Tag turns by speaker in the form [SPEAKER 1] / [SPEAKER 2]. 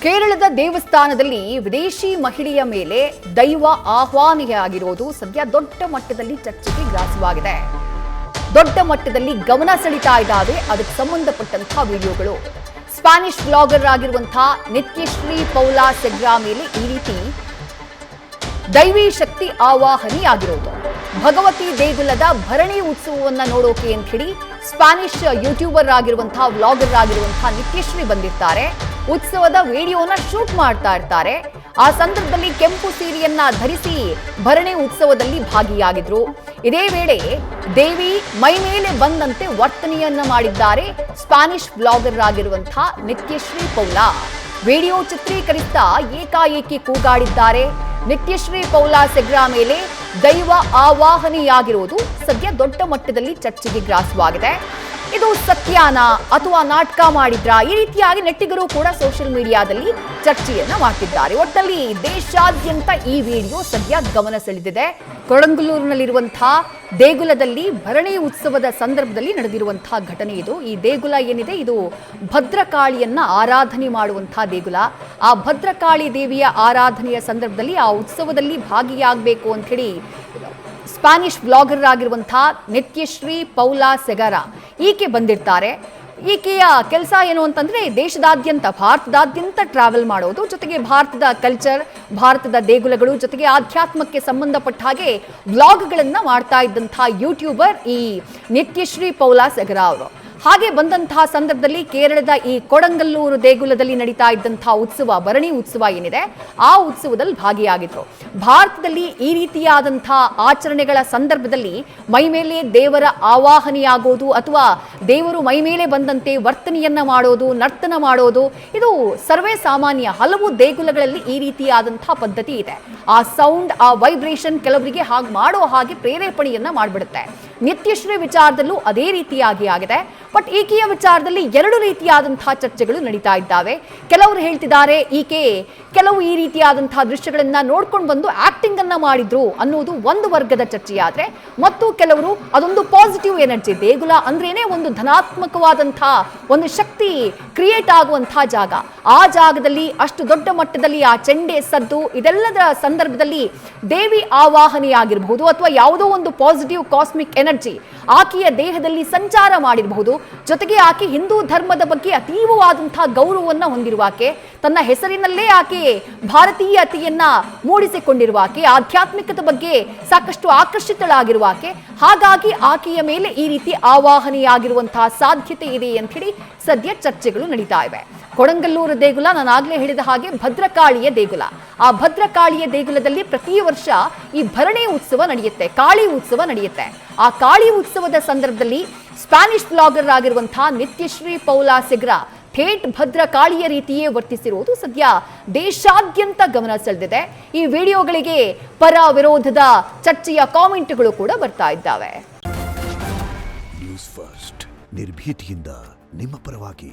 [SPEAKER 1] ಕೇರಳದ ದೇವಸ್ಥಾನದಲ್ಲಿ ವಿದೇಶಿ ಮಹಿಳೆಯ ಮೇಲೆ ದೈವ ಆಹ್ವಾನಿಯಾಗಿರೋದು ಸದ್ಯ ದೊಡ್ಡ ಮಟ್ಟದಲ್ಲಿ ಚರ್ಚೆಗೆ ಗ್ರಾಸವಾಗಿದೆ. ದೊಡ್ಡ ಮಟ್ಟದಲ್ಲಿ ಗಮನ ಸೆಳೀತಾ ಇದ್ದಾವೆ ಅದಕ್ಕೆ ಸಂಬಂಧಪಟ್ಟಂತಹ ವಿಡಿಯೋಗಳು. ಸ್ಪ್ಯಾನಿಷ್ ಬ್ಲಾಗರ್ ಆಗಿರುವಂತಹ ನಿತ್ಯಶ್ರೀ ಪೌಲಾ ಸೆಗ್ರಾ ಮೇಲೆ ಈ ರೀತಿ ದೈವಿ ಶಕ್ತಿ ಆವಾಹನೆಯಾಗಿರೋದು. ಭಗವತಿ ದೇಗುಲದ ಭರಣಿ ಉತ್ಸವವನ್ನು ನೋಡೋಕೆ ಅಂತ ಹೇಳಿ ಸ್ಪ್ಯಾನಿಷ್ ಯೂಟ್ಯೂಬರ್ ಆಗಿರುವಂತಹ ವ್ಲಾಗರ್ ಆಗಿರುವಂತಹ ನಿತ್ಯಶ್ರೀ ಬಂದಿರ್ತಾರೆ. ಉತ್ಸವದ ವಿಡಿಯೋನ ಶೂಟ್ ಮಾಡ್ತಾ ಇರ್ತಾರೆ. ಆ ಸಂದರ್ಭದಲ್ಲಿ ಕೆಂಪು ಸೀರೆಯನ್ನ ಧರಿಸಿ ಭರಣಿ ಉತ್ಸವದಲ್ಲಿ ಭಾಗಿಯಾಗಿದ್ರು. ಇದೇ ವೇಳೆ ದೇವಿ ಮೈ ಮೇಲೆ ಬಂದಂತೆ ವರ್ತನೆಯನ್ನ ಮಾಡಿದ್ದಾರೆ ಸ್ಪ್ಯಾನಿಷ್ ಬ್ಲಾಗರ್ ಆಗಿರುವಂತಹ ನಿತ್ಯಶ್ರೀ ಪೌಲಾ. ವಿಡಿಯೋ ಚಿತ್ರೀಕರಿಸ್ತಾ ಏಕಾಏಕಿ ಕೂಗಾಡಿದ್ದಾರೆ. ನಿತ್ಯಶ್ರೀ ಪೌಲಾ ಸೆಗ್ರಾ ಮೇಲೆ ದೈವ ಆವಾಹನೆಯಾಗಿರುವುದು ಸದ್ಯ ದೊಡ್ಡ ಮಟ್ಟದಲ್ಲಿ ಚರ್ಚೆಗೆ ಗ್ರಾಸವಾಗಿದೆ. ಇದು ಸತ್ಯಾನಾ ಅಥವಾ ನಾಟಕ ಮಾಡಿದ್ರಾ? ಈ ರೀತಿಯಾಗಿ ನೆಟ್ಟಿಗರು ಕೂಡ ಸೋಷಿಯಲ್ ಮೀಡಿಯಾದಲ್ಲಿ ಚರ್ಚೆಯನ್ನ ಮಾಡ್ತಿದ್ದಾರೆ. ಒಟ್ಟಲ್ಲಿ ದೇಶಾದ್ಯಂತ ಈ ವಿಡಿಯೋ ಸದ್ಯ ಗಮನ ಸೆಳೆದಿದೆ. ಕೊಡಂಗಲ್ಲೂರಿನಲ್ಲಿರುವಂತಹ ದೇಗುಲದಲ್ಲಿ ಭರಣಿ ಉತ್ಸವದ ಸಂದರ್ಭದಲ್ಲಿ ನಡೆದಿರುವಂತಹ ಘಟನೆ ಇದು. ಈ ದೇಗುಲ ಏನಿದೆ ಇದು ಭದ್ರಕಾಳಿಯನ್ನ ಆರಾಧನೆ ಮಾಡುವಂತಹ ದೇಗುಲ. ಆ ಭದ್ರಕಾಳಿ ದೇವಿಯ ಆರಾಧನೆಯ ಸಂದರ್ಭದಲ್ಲಿ ಆ ಉತ್ಸವದಲ್ಲಿ ಭಾಗಿಯಾಗಬೇಕು ಅಂತ ಹೇಳಿ ಸ್ಪ್ಯಾನಿಷ್ ಬ್ಲಾಗರ್ ಆಗಿರುವಂತಹ ನಿತ್ಯಶ್ರೀ ಪೌಲಾ ಸೆಗಾರಾ ಈಕೆ ಬಂದಿರ್ತಾರೆ. ಈಕೆಯ ಕೆಲಸ ಏನು ಅಂತಂದ್ರೆ ದೇಶದಾದ್ಯಂತ ಭಾರತದಾದ್ಯಂತ ಟ್ರಾವೆಲ್ ಮಾಡೋದು, ಜೊತೆಗೆ ಭಾರತದ ಕಲ್ಚರ್, ಭಾರತದ ದೇಗುಲಗಳು, ಜೊತೆಗೆ ಆಧ್ಯಾತ್ಮಕ್ಕೆ ಸಂಬಂಧಪಟ್ಟ ಹಾಗೆ ವ್ಲಾಗ್ಗಳನ್ನ ಮಾಡ್ತಾ ಇದ್ದಂತಹ ಯೂಟ್ಯೂಬರ್ ಈ ನಿತ್ಯಶ್ರೀ ಪೌಲಾ ಸೆಗಾರಾ ಅವರು. ಹಾಗೆ ಬಂದಂತಹ ಸಂದರ್ಭದಲ್ಲಿ ಕೇರಳದ ಈ ಕೊಡಂಗಲ್ಲೂರು ದೇಗುಲದಲ್ಲಿ ನಡೀತಾ ಇದ್ದಂತಹ ಉತ್ಸವ, ಭರಣಿ ಉತ್ಸವ ಏನಿದೆ ಆ ಉತ್ಸವದಲ್ಲಿ ಭಾಗಿಯಾಗಿದ್ರು. ಭಾರತದಲ್ಲಿ ಈ ರೀತಿಯಾದಂತಹ ಆಚರಣೆಗಳ ಸಂದರ್ಭದಲ್ಲಿ ಮೈ ಮೇಲೆ ದೇವರ ಆವಾಹನೆಯಾಗೋದು ಅಥವಾ ದೇವರು ಮೈ ಮೇಲೆ ಬಂದಂತೆ ವರ್ತನೆಯನ್ನ ಮಾಡೋದು, ನರ್ತನ ಮಾಡೋದು ಇದು ಸರ್ವೇ ಸಾಮಾನ್ಯ. ಹಲವು ದೇಗುಲಗಳಲ್ಲಿ ಈ ರೀತಿಯಾದಂತಹ ಪದ್ಧತಿ ಇದೆ. ಆ ಸೌಂಡ್, ಆ ವೈಬ್ರೇಷನ್ ಕೆಲವರಿಗೆ ಹಾಗೆ ಮಾಡೋ ಹಾಗೆ ಪ್ರೇರೇಪಣೆಯನ್ನ ಮಾಡಿಬಿಡುತ್ತೆ. ನಿತ್ಯಶ್ರೀ ವಿಚಾರದಲ್ಲೂ ಅದೇ ರೀತಿಯಾಗಿ ಆಗಿದೆ. ಬಟ್ ಈಕೆಯ ವಿಚಾರದಲ್ಲಿ ಎರಡು ರೀತಿಯಾದಂತಹ ಚರ್ಚೆಗಳು ನಡೀತಾ ಇದ್ದಾವೆ. ಕೆಲವರು ಹೇಳ್ತಿದ್ದಾರೆ ಈಕೆ ಕೆಲವು ಈ ರೀತಿಯಾದಂತಹ ದೃಶ್ಯಗಳನ್ನ ನೋಡ್ಕೊಂಡು ಬಂದು ಆಕ್ಟಿಂಗ್ ಅನ್ನ ಮಾಡಿದ್ರು ಅನ್ನೋದು ಒಂದು ವರ್ಗದ ಚರ್ಚೆಯಾದ್ರೆ, ಮತ್ತು ಕೆಲವರು ಅದೊಂದು ಪಾಸಿಟಿವ್ ಎನರ್ಜಿ. ದೇಗುಲ ಅಂದ್ರೇನೆ ಒಂದು ಧನಾತ್ಮಕವಾದಂತಹ ಒಂದು ಶಕ್ತಿ ಕ್ರಿಯೇಟ್ ಆಗುವಂತಹ ಜಾಗ. ಆ ಜಾಗದಲ್ಲಿ ಅಷ್ಟು ದೊಡ್ಡ ಮಟ್ಟದಲ್ಲಿ ಆ ಚೆಂಡೆ ಸದ್ದು ಇದೆಲ್ಲದರ ಸಂದರ್ಭದಲ್ಲಿ ದೇವಿ ಆವಾಹನೆಯಾಗಿರಬಹುದು ಅಥವಾ ಯಾವುದೋ ಒಂದು ಪಾಸಿಟಿವ್ ಕಾಸ್ಮಿಕ್ ಎನರ್ಜಿ ಆಕೆಯ ದೇಹದಲ್ಲಿ ಸಂಚಾರ ಮಾಡಿರಬಹುದು. ಜೊತೆಗೆ ಆಕೆ ಹಿಂದೂ ಧರ್ಮದ ಬಗ್ಗೆ ಅತೀವವಾದಂತಹ ಗೌರವವನ್ನು ಹೊಂದಿರುವ ಆಕೆ, ತನ್ನ ಹೆಸರಿನಲ್ಲೇ ಆಕೆ ಭಾರತೀಯತೆಯನ್ನ ಮೂಡಿಸಿಕೊಂಡಿರುವ ಆಕೆ, ಆಧ್ಯಾತ್ಮಿಕತೆ ಬಗ್ಗೆ ಸಾಕಷ್ಟು ಆಕರ್ಷಿತಳಾಗಿರುವ ಆಕೆ. ಹಾಗಾಗಿ ಆಕೆಯ ಮೇಲೆ ಈ ರೀತಿ ಆವಾಹನೆಯಾಗಿರುವಂತಹ ಸಾಧ್ಯತೆ ಇದೆ ಅಂತ ಹೇಳಿ ಸದ್ಯ ಚರ್ಚೆಗಳು ನಡೀತಾ ಇವೆ. ಕೊಡಂಗಲ್ಲೂರು ದೇಗುಲ ನಾನು ಆಗ್ಲೇ ಹೇಳಿದ ಹಾಗೆ ಭದ್ರಕಾಳಿಯ ದೇಗುಲ. ಆ ಭದ್ರಕಾಳಿಯ ದೇಗುಲದಲ್ಲಿ ಪ್ರತಿ ವರ್ಷ ಈ ಭರಣಿ ಉತ್ಸವ ನಡೆಯುತ್ತೆ, ಕಾಳಿ ಉತ್ಸವ ನಡೆಯುತ್ತೆ. ಆ ಕಾಳಿ ಉತ್ಸವದ ಸಂದರ್ಭದಲ್ಲಿ ಸ್ಪ್ಯಾನಿಷ್ ಬ್ಲಾಗರ್ ಆಗಿರುವಂತಹ ನಿತ್ಯಶ್ರೀ ಪೌಲಾ ಸೆಗ್ರಾ ಥೇಟ್ ಭದ್ರಕಾಳಿಯ ರೀತಿಯೇ ವರ್ತಿಸಿರುವುದು ಸದ್ಯ ದೇಶಾದ್ಯಂತ ಗಮನ ಸೆಳೆದಿದೆ. ಈ ವಿಡಿಯೋಗಳಿಗೆ ಪರ ವಿರೋಧದ ಚರ್ಚೆಯ ಕಾಮೆಂಟ್ಗಳು ಕೂಡ ಬರ್ತಾ ಇದ್ದಾವೆ.
[SPEAKER 2] ನ್ಯೂಸ್ ಫಸ್ಟ್ ನಿರ್ಭೀತಿಯಿಂದ ನಿಮ್ಮ ಪರವಾಗಿ.